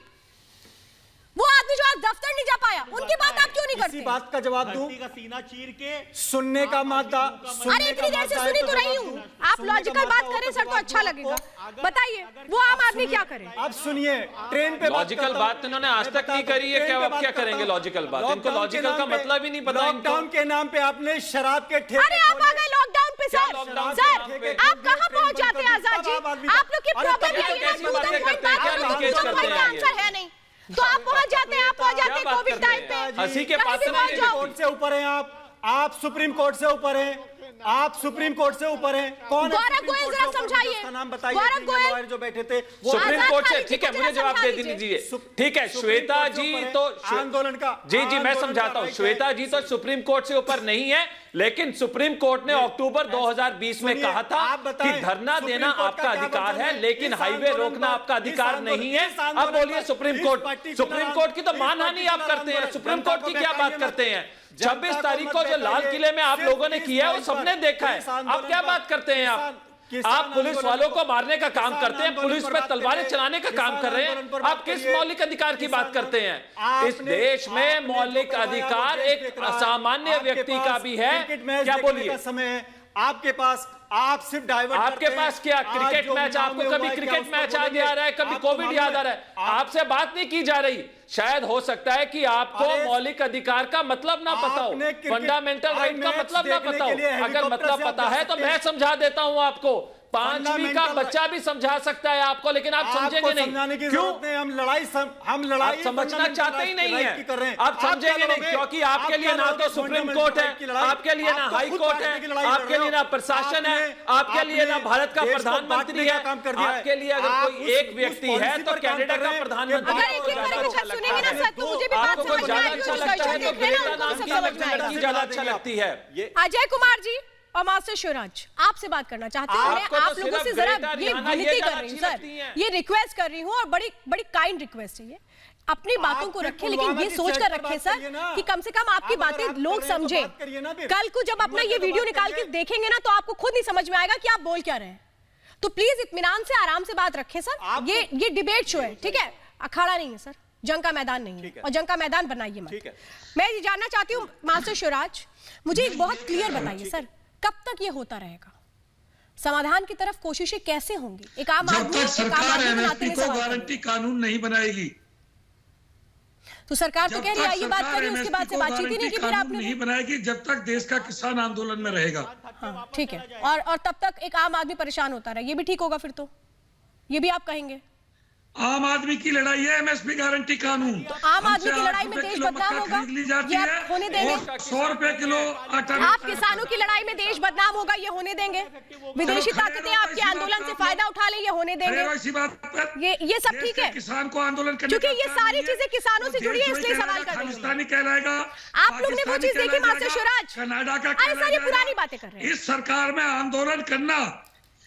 वो आदमी जो आज दफ्तर नहीं जा पाया, उनकी बात आप क्यों नहीं करते? इसी बात का जवाब दूं, का सीना चीर के सुनने का मादा। अरे इतनी देर से सुनी तो रही हूँ, आप लॉजिकल बात करें सर तो अच्छा लगेगा। बताइए वो आम आदमी क्या करे? अब सुनिए, ट्रेन पे लॉजिकल बात इन्होंने आज तक नहीं करी है, क्या करेंगे लॉजिकल बात? इनको लॉजिकल का मतलब ही नहीं पता। लॉकडाउन के नाम पे आपने शराब के ठेके। अरे आप आ गए लॉकडाउन पे सर। सर आप कहाँ पहुँच जाते हैं आजाद जी? आप लोग की प्रॉब्लम यही है, आंसर है नहीं तो आप पहुंच जाते हैं कोविड टाइम पे। हंसी के पास कोर्ट से ऊपर हैं आप सुप्रीम कोर्ट से ऊपर हैं, आप सुप्रीम कोर्ट से ऊपर हैं। कौन? गौरव गोयल जरा समझाइए, नाम बताइए जो बैठे थे सुप्रीम कोर्ट से। ठीक है, मुझे जवाब दे दीजिए। ठीक है, श्वेता जी तो आंदोलन का जी मैं समझाता हूँ। श्वेता जी तो सुप्रीम कोर्ट से ऊपर नहीं है, लेकिन सुप्रीम कोर्ट ने अक्टूबर 2020 में कहा था कि धरना देना आपका अधिकार है, लेकिन हाईवे रोकना आपका अधिकार नहीं है। अब बोलिए सुप्रीम कोर्ट की तो मानहानि आप करते हैं। सुप्रीम कोर्ट की क्या बात करते हैं? 26 तारीख को जो लाल किले में आप लोगों ने किया है वो सबने देखा है। आप क्या बात करते हैं? आप पुलिस वालों को मारने का काम करते हैं, पुलिस पे तलवारें चलाने का काम कर रहे हैं। आप किस मौलिक अधिकार की बात करते हैं? इस देश में मौलिक अधिकार एक असामान्य व्यक्ति का भी है। क्या बोलिए? समय आपके पास, आप सिर्फ डाइवर्ट, आपके पास क्या क्रिकेट मैच? आपको कभी क्रिकेट मैच याद आ रहा है, कभी कोविड याद आ रहा है? आपसे बात नहीं की जा रही। शायद हो सकता है कि आपको मौलिक अधिकार का मतलब ना पता हो, फंडामेंटल राइट का मतलब ना पता हो। अगर मतलब पता है तो मैं समझा देता हूं आपको। 5वीं का बच्चा भी समझा सकता है आपको, लेकिन आप समझेंगे नहीं। क्यों? हम लड़ाई समझना चाहते ही नहीं है। आप समझेंगे नहीं, क्योंकि आपके लिए ना तो सुप्रीम कोर्ट है, आपके लिए ना हाई कोर्ट है, आपके लिए ना प्रशासन है, आपके लिए ना भारत का प्रधानमंत्री है। आपके लिए अगर कोई एक व्यक्ति है तो कनाडा का प्रधानमंत्री। आपको कोई ज्यादा अच्छा लगता है तो ग्रेटा नाम की लड़की ज्यादा अच्छा लगती है। अजय कुमार जी और मास्टर शिवराज आपसे बात करना चाहते हैं। मैं आप लोगों से जरा ये विनती कर रही हूँ सर, ये रिक्वेस्ट कर रही हूँ, और बड़ी काइंड रिक्वेस्ट है ये। अपनी बातों को रखें, लेकिन ये सोच कर रखें सर कि कम से कम आपकी बातें लोग समझे। कल को जब अपना ये वीडियो निकाल के देखेंगे ना तो आपको खुद नहीं समझ में आएगा कि आप बोल क्या रहे हैं। तो प्लीज इत्मीनान से आराम से बात रखें सर। ये डिबेट शो है, ठीक है, अखाड़ा नहीं है सर, जंग का मैदान नहीं है, और जंग का मैदान बनाइए मत। मैं ये जानना चाहती हूँ मास्टर शिवराज, मुझे एक बहुत क्लियर बताइए सर, कब तक ये होता रहेगा? समाधान की तरफ कोशिशें कैसे होंगी? एक आम आदमी सरकार एमएसपी को गारंटी कानून नहीं बनाएगी तो सरकार तो कह रही है ये बात करी, उसके बाद से बातचीत ही नहीं की। फिर आपने नहीं बनाएगी जब तक देश का किसान आंदोलन में रहेगा। हाँ, ठीक है, और तब तक एक आम आदमी परेशान होता रहे, ये भी ठीक होगा? फिर तो ये भी आप कहेंगे आम आदमी की लड़ाई है एमएसपी गारंटी कानून। तो आम आदमी की लड़ाई में देश बदनाम होगा, ली जाती है होने देंगे? 100 रुपए किलो आटा। आप किसानों की लड़ाई में देश बदनाम होगा, ये होने देंगे? विदेशी ताकतें आपके आंदोलन से फायदा उठा ले, ये होने देंगे? ये सब ठीक है, किसान को आंदोलन करने, क्योंकि ये सारी चीजें किसानों से जुड़ी है, इसलिए सवाल कर रहे हैं। कहलाएगा। आप लोग ने वो चीज देखी मास्टर शिवराज? कनाडा का? अरे सर ये पुरानी बातें कर रहे हैं। इस सरकार में आंदोलन करना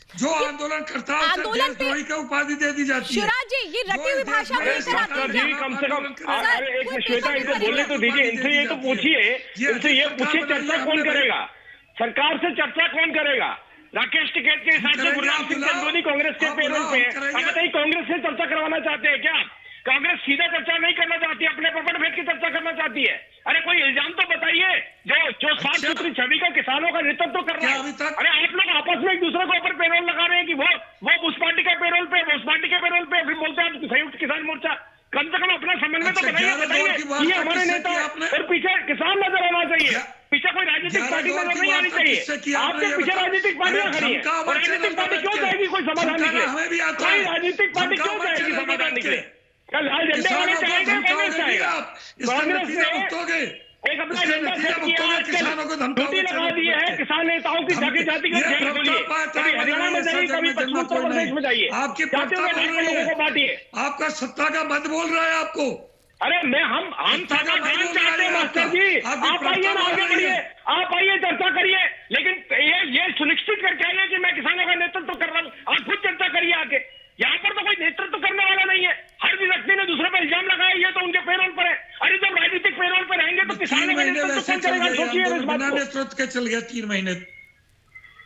जो आंदोलन करता है उसे देशद्रोही का उपाधि दे दी जाती है। शिवराज जी, ये रटी हुई भाषा में लेकर आते हैं। जी कम से कम एक मिनट श्वेता, इनको बोलने तो दीजिए, इनसे ये तो पूछिए, इनसे ये पूछिए चर्चा कौन करेगा, सरकार से चर्चा कौन करेगा? राकेश टिकैत के हिसाब से गुरनाम सिंह चंदोनी कांग्रेस के पेरोल पे, अब बताइए कांग्रेस से चर्चा करवाना चाहते हैं क्या? कांग्रेस सीधा चर्चा नहीं करना चाहती, अपने पकड़ भेद की चर्चा करना चाहती है। अरे कोई इल्जाम तो बताइए, जो साफ सुथरी छवि का किसानों का नेतृत्व कर रहा है। अरे आप लोग आपस में एक दूसरे के ऊपर पेरोल लगा रहे हैं कि वो उस पार्टी के पेरोल पे, वो उस पार्टी के पेरोल पे, फिर बोलते हैं संयुक्त किसान मोर्चा। कम से कम अपना समन्वय तो बताइए ये हमारे नेता और पीछे किसान नजर आना चाहिए, पीछे कोई राजनीतिक पार्टी नजर नहीं आनी चाहिए। आपके पीछे राजनीतिक पार्टियां खड़ी है, और राजनीतिक पार्टी क्यों चाहेगी कोई समाधान निकले? कोई राजनीतिक पार्टी क्यों चाहेगी समाधान निकले? क्या लाल झंडे वाले चाहेंगे, कांग्रेस चाहेगा? कांग्रेस ने एक अपना एजेंडा सेट किया, ड्यूटी लगा दी है किसान नेताओं की जाति जातिगत जेल खोलिए, कभी हरियाणा में जाइए, कभी पश्चिम उत्तर प्रदेश में जाइए, आपकी लोगों को बांटिए। आपका सत्ता का मत बोल रहा है आपको। अरे हम सत्ता ज्ञान चाहते हैं मास्टर जी, आप आइए ना, आगे बढ़िए, आप आइए चर्चा करिए, लेकिन ये सुनिश्चित करके आइए कि मैं किसानों का नेतृत्व कर रहा हूँ। आप खुद चर्चा करिए आके, यहाँ पर तो कोई नेतृत्व करने वाला नहीं है, हर व्यक्ति ने दूसरे पर इल्जाम लगाया, ये तो उनके पेरोल पर है। अरे जब राजनीतिक पेरोल पर रहेंगे तो किसानों का नेतृत्व कौन करेगा? सोचिए इस बात को। नेतृत्व के चल गया 3 महीने,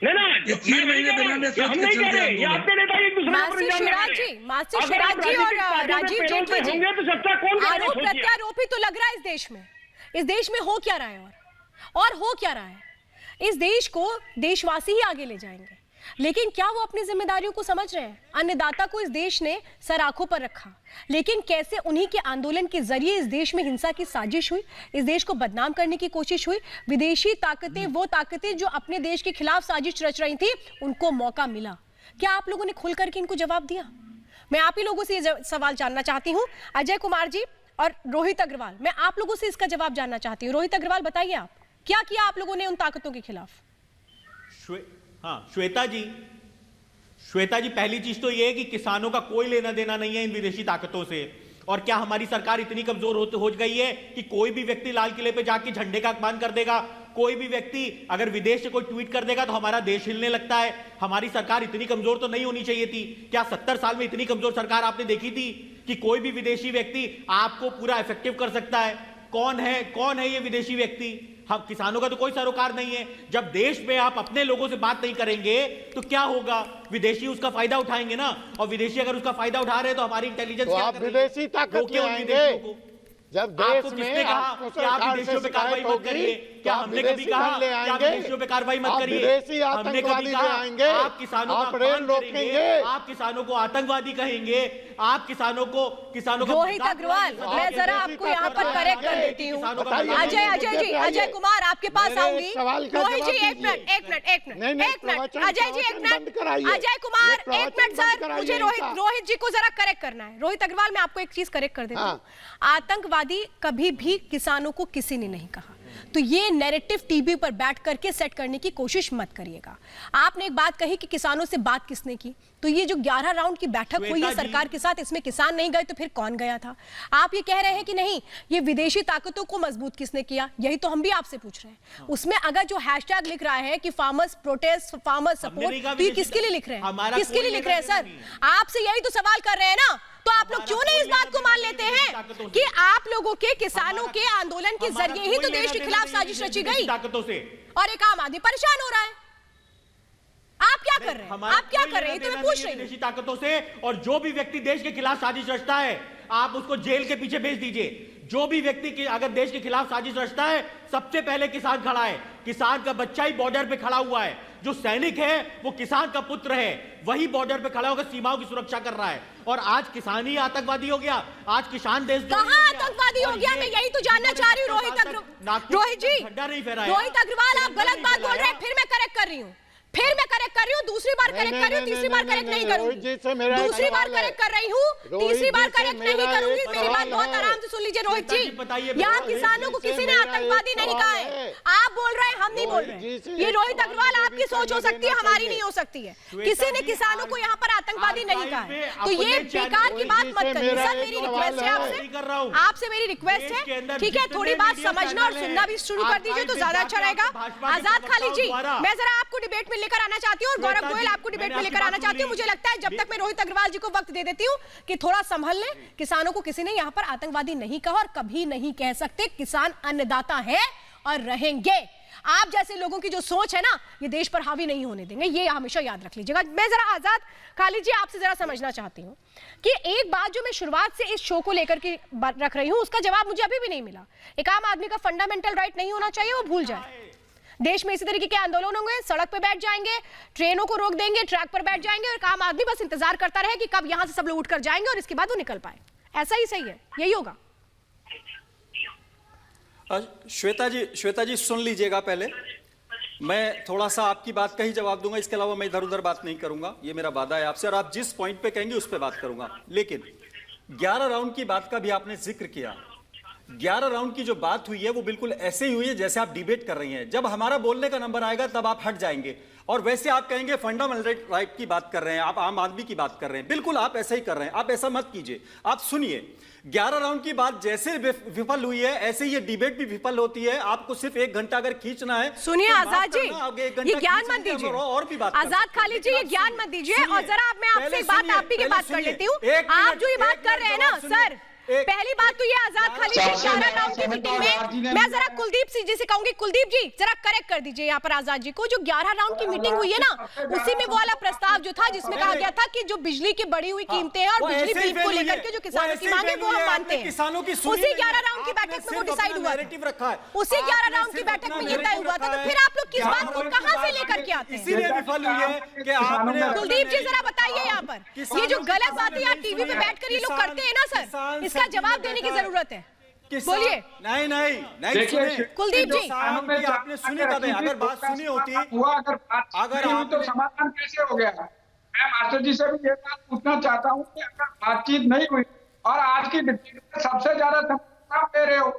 नहीं 3 महीने बिना नेतृत्व हम नहीं कह रहे, ये आपके नेता एक दूसरे पर इल्जाम लगा रहे हैं। मास्टर शिवराज जी और राजीव जेटली जी, होंगे तो चर्चा कौन करेगा? आरोप प्रत्यारोपी तो लग रहा है इस देश में हो क्या रहा है और हो क्या रहा है? इस देश को देशवासी ही आगे ले जाएंगे, लेकिन क्या वो अपनी जिम्मेदारियों को समझ रहे हैं? अन्नदाता को इस देश ने सर आंखों पर रखा, लेकिन कैसे उन्हीं के आंदोलन के जरिए इस देश में हिंसा की साजिश हुई, इस देश को बदनाम करने की कोशिश हुई। विदेशी ताकतें, वो ताकतें जो अपने देश के खिलाफ साजिश रच रही थी, उनको मौका मिला। क्या आप लोगों ने खुल करके इनको जवाब दिया? मैं आप ही लोगों से ये सवाल जानना चाहती हूँ, अजय कुमार जी और रोहित अग्रवाल, मैं आप लोगों से इसका जवाब जानना चाहती हूँ। रोहित अग्रवाल, बताइए आप क्या किया आप लोगों ने उन ताकतों के खिलाफ? हाँ श्वेता जी, पहली चीज तो यह है कि किसानों का कोई लेना देना नहीं है इन विदेशी ताकतों से। और क्या हमारी सरकार इतनी कमजोर हो गई है कि कोई भी व्यक्ति लाल किले पे जाके झंडे का अपमान कर देगा? कोई भी व्यक्ति अगर विदेश से कोई ट्वीट कर देगा तो हमारा देश हिलने लगता है? हमारी सरकार इतनी कमजोर तो नहीं होनी चाहिए थी। क्या 70 साल में इतनी कमजोर सरकार आपने देखी थी कि कोई भी विदेशी व्यक्ति आपको पूरा इफेक्टिव कर सकता है? कौन है ये विदेशी व्यक्ति? हम किसानों का तो कोई सरोकार नहीं है। जब देश में आप अपने लोगों से बात नहीं करेंगे तो क्या होगा? विदेशी उसका फायदा उठाएंगे ना, और विदेशी अगर उसका फायदा उठा रहे हैं तो हमारी इंटेलिजेंस तो आप विदेशी ताकत ले आएंगे। जब देश में आपको विदेशियों पे कार्रवाई मत करिए, क्या हमने कभी कहा कि आप विदेशियों पे कार्रवाई मत करिए? हमने कभी कहा आप किसानों का अपमान करेंगे, आप किसानों को आतंकवादी कहेंगे, आप किसानों को रोहित अग्रवाल, मैं जरा आपको यहाँ पर करेक्ट कर देती हूँ। अजय कुमार, आपके पास आऊंगी। रोहित जी एक मिनट, अजय जी एक मिनट, अजय कुमार एक मिनट सर, मुझे रोहित जी को जरा करेक्ट करना है। रोहित अग्रवाल, मैं आपको एक चीज करेक्ट कर देती हूँ। आतंकवादी कभी भी किसानों को किसी ने नहीं कहा, तो ये नैरेटिव टीवी पर बैठ करके सेट करने की कोशिश मत करिएगा। आपने एक बात कही कि किसानों से बात किसने की, तो ये जो 11 राउंड की बैठक हुई है सरकार के साथ, इसमें किसान नहीं गए तो फिर कौन गया था? आप ये कह रहे हैं कि नहीं, ये विदेशी ताकतों को मजबूत किसने किया, यही तो हम भी आपसे पूछ रहे हैं। उसमें अगर जो हैशटैग लिख रहा है कि फार्मर्स प्रोटेस्ट, फार्मर्स सपोर्ट, तो ये किसके लिए लिख रहे हैं? किसके लिए लिख रहे हैं सर? आपसे यही तो सवाल कर रहे हैं ना, तो आप लोग क्यों नहीं इस बात को मान लेते हैं कि आप लोगों के किसानों के आंदोलन के जरिए ही तो देश के खिलाफ साजिश रची गई और एक आम आदमी परेशान हो रहा है? आप क्या कर रहे हैं? आप क्या कर रहे हैं? तो मैं पूछ रही हूं। विदेशी ताकतों से, और जो भी व्यक्ति देश के खिलाफ साजिश रचता है आप उसको जेल के पीछे भेज दीजिए। जो भी व्यक्ति अगर देश के खिलाफ साजिश रचता है, सबसे पहले किसान खड़ा है, किसान का बच्चा ही बॉर्डर पे खड़ा हुआ है। जो सैनिक है वो किसान का पुत्र है, वही बॉर्डर पे खड़ा होकर सीमाओं की सुरक्षा कर रहा है। और आज किसान ही आतंकवादी हो गया, आज किसान देश कहां आतंकवादी हो गया? मैं यही तो जानना चाह रही हूँ रोहित जी। रोहित अग्रवाल, आप गलत बात बोल रहे हैं। फिर मैं करेक्ट कर रही हूँ, दूसरी बार करेक्ट कर रही हूँ, तीसरी बार करेक्ट नहीं करूंगी, दूसरी बार करेक्ट कर रही हूँ, तीसरी बार करेक्ट नहीं करूंगी। मेरी बात बहुत आराम से सुन लीजिए रोहित जी। यहाँ किसानों को किसी ने आतंकवादी नहीं कहा है। आप बोल रहे हैं हम नहीं बोल रहे हैं। ये रोहित अग्रवाल आपकी सोच हो सकती है, हमारी नहीं हो सकती है। किसी ने किसानों को यहाँ पर आतंकवादी नहीं कहा है, तो ये बेकार की बात मत करिए। सर मेरी रिक्वेस्ट है आपसे मेरी रिक्वेस्ट है, ठीक है, थोड़ी बात समझना और सुनना भी शुरू कर दीजिए तो ज्यादा अच्छा रहेगा। आजाद खालिद जी, मैं जरा आपको डिबेट में लेकर आना चाहती हूँ और गौरव गोयल आपको डिबेट में लेकर आना चाहती हूँ। मुझे लगता है जब तक मैं रोहित अग्रवाल जी को वक्त दे देती हूँ कि थोड़ा संभल लें। किसानों को किसी ने यहाँ पर आतंकवादी नहीं कहा और कभी नहीं कह सकते। किसान अन्नदाता है और रहेंगे। आप जैसे लोगों की जो सोच है ना, ये देश पर हावी नहीं होने देंगे, ये हमेशा याद रख लीजिएगा। मैं जरा आजाद खालिद जी आपसे जरा समझना चाहती हूँ कि एक बात जो मैं शुरुआत से इस शो को लेकर के रख रही हूँ, उसका जवाब मुझे अभी भी नहीं मिला। एक आम आदमी का फंडामेंटल राइट नहीं होना चाहिए, वो भूल जाए। देश में इसी तरीके के आंदोलन होंगे, सड़क पे बैठ जाएंगे, ट्रेनों को रोक देंगे, ट्रैक पर बैठ जाएंगे और आम आदमी बस इंतजार करता रहे कि कब यहां से सब लोग उठकर जाएंगे और इसके बाद वो निकल पाए। ऐसा ही सही है, यही होगा। श्वेता जी सुन लीजिएगा, पहले मैं थोड़ा सा आपकी बात का ही जवाब दूंगा, इसके अलावा मैं इधर उधर बात नहीं करूंगा, ये मेरा वादा है आपसे, और आप जिस पॉइंट पे कहेंगे उस पे बात करूंगा। लेकिन 11 राउंड की बात का भी आपने जिक्र किया। 11 राउंड की जो बात हुई है वो बिल्कुल ऐसे ही हुई है जैसे आप डिबेट कर रही हैं। जब हमारा बोलने का नंबर आएगा तब आप हट जाएंगे और वैसे आप कहेंगे फंडामेंटल राइट की बात कर रहे हैं, आप आम आदमी की बात कर रहे हैं। बिल्कुल आप ऐसा ही कर रहे हैं, आप ऐसा मत कीजिए। आप सुनिए, 11 राउंड की बात जैसे विफल हुई है ऐसे ये डिबेट भी विफल होती है। आपको सिर्फ 1 घंटा अगर खींचना है, सुनिए आजाद जी, ये ज्ञान मत दीजिए। और भी बात आजाद खालिद जी, ये ज्ञान मत दीजिए। और जरा मैं आपसे एक बात आप ही की बात कर लेती हूँ। आप जो ये बात कर रहे हैं ना सर, पहली बात तो ये आजाद खालिद जी 11 राउंड की मीटिंग में मैं जरा कुलदीप सिंह जी से कहूंगी, कुलदीप जी जरा करेक्ट कर दीजिए यहाँ पर आजाद जी को। जो 11 राउंड की मीटिंग हुई है ना, उसी में वो वाला प्रस्ताव जो था जिसमें कहा गया था कि जो बिजली की बढ़ी हुई कीमतें हैं और बिजली बिल को लेकर के जो किसानों की मांग है वो हम मानते हैं। उसी 11 राउंड की बैठक में वो डिसाइड हुआ था। उसी 11 राउंड की बैठक में ये तय हुआ था। तो फिर आप लोग किस बात को कहां से लेकर के आते हैं? कुलदीप जी जरा बताइए यहाँ पर ये जो गलत बात है टीवी पे बैठ कर ये लोग करते हैं ना सर, इसका जवाब देने की जरूरत है। बोलिए। नहीं सुने कुलदीप जी, आपने सुनी कभी? अगर बात सुनी होती, अगर तो समाधान कैसे हो गया? मैं मास्टर जी से भी ये बात पूछना चाहता हूँ कि अगर बातचीत नहीं हुई और आज की डिबेट में सबसे ज्यादा आप दे रहे हो,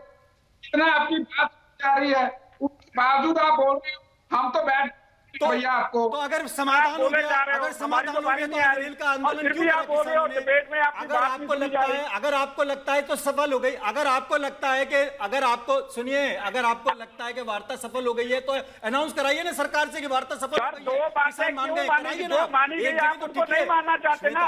इतना आपकी बात जा रही है, उसके बावजूद आप बोल रहे हो हम तो बैठ तो भैया आपको तो अगर समाधान हो गया, अगर समाधान हो गया तो रेल का आंदोलन क्यों करा डिबेट में? अगर आपको लगता है तो सफल हो गई। अगर आपको लगता है कि अगर आपको लगता है कि वार्ता सफल हो गई है तो अनाउंस कराइए ना सरकार से कि वार्ता सफल हो गई है। किसान मान गए, कराइए ना। नहीं मानना चाहते ना,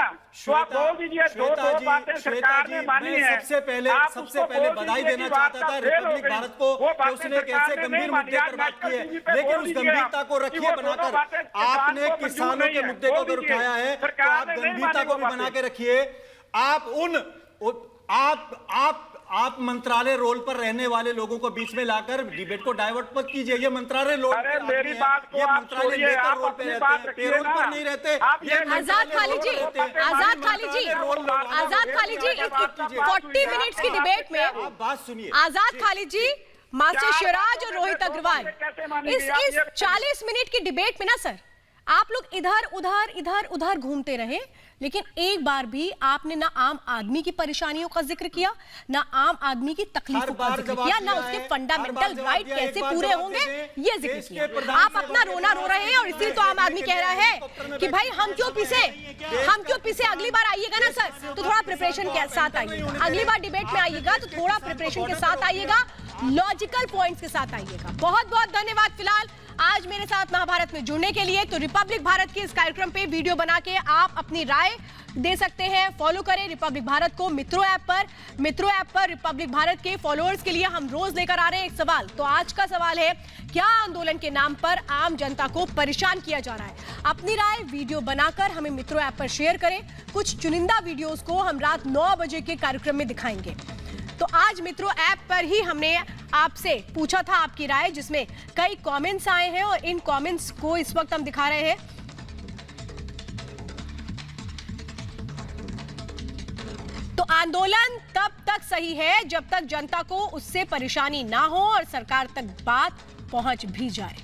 सबसे पहले बधाई देना चाहता था रिपब्लिक भारत को कि उसने एक ऐसे गंभीर मुद्दे पर बात की है, लेकिन उस गंभीरता को रखिए बनाकर। आपने किसानों के मुद्दे को अगर उठाया है तो आप गंभीरता को भी बना के रखिए। आप मंत्रालय रोल पर रहने वाले लोगों को बीच में लाकर डिबेट को डाइवर्ट मत कीजिए। ये मंत्रालय रोल पर मेरी बात को ये मंत्रालय लेकर रोल पे रहते हैं, पेरोल पर नहीं रहते। आजाद खालिद जी 40 मिनट्स की डिबेट में आप बात सुनिए। आजाद खालिद जी, मास्टर शिवराज और रोहित अग्रवाल, इस 40 मिनट की डिबेट में ना सर, आप लोग इधर उधर घूमते रहे, लेकिन एक बार भी आपने ना आम आदमी की परेशानियों का जिक्र किया, ना आम आदमी की तकलीफों का जिक्र किया, ना उसके फंडामेंटल राइट कैसे पूरे होंगे ये जिक्र किया। आप अपना रोना रो रहे हैं और इसीलिए तो आम आदमी कह रहा है कि भाई हम क्यों पीछे। अगली बार आइएगा ना सर तो थोड़ा प्रिपरेशन के साथ आइएगा। अगली बार डिबेट में आइएगा तो थोड़ा प्रिपरेशन के साथ आइएगा, लॉजिकल पॉइंट्स के साथ आइएगा। बहुत बहुत धन्यवाद फिलहाल आज मेरे साथ महाभारत में जुड़ने के लिए। तो रिपब्लिक भारत के इस कार्यक्रम पे वीडियो बना के आप अपनी राय दे सकते हैं। फॉलो करें रिपब्लिक भारत को मित्रों ऐप पर रिपब्लिक भारत के फॉलोअर्स के लिए हम रोज लेकर आ रहे हैं एक सवाल। तो आज का सवाल है, क्या आंदोलन के नाम पर आम जनता को परेशान किया जा रहा है? अपनी राय वीडियो बनाकर हमें मित्रों ऐप पर शेयर करें। कुछ चुनिंदा वीडियोस को हम रात 9 बजे के कार्यक्रम में दिखाएंगे। तो आज मित्रों ऐप पर ही हमने आपसे पूछा था आपकी राय, जिसमें कई कमेंट्स आए हैं और इन कमेंट्स को इस वक्त हम दिखा रहे हैं। तो आंदोलन तब तक सही है जब तक जनता को उससे परेशानी ना हो और सरकार तक बात पहुंच भी जाए।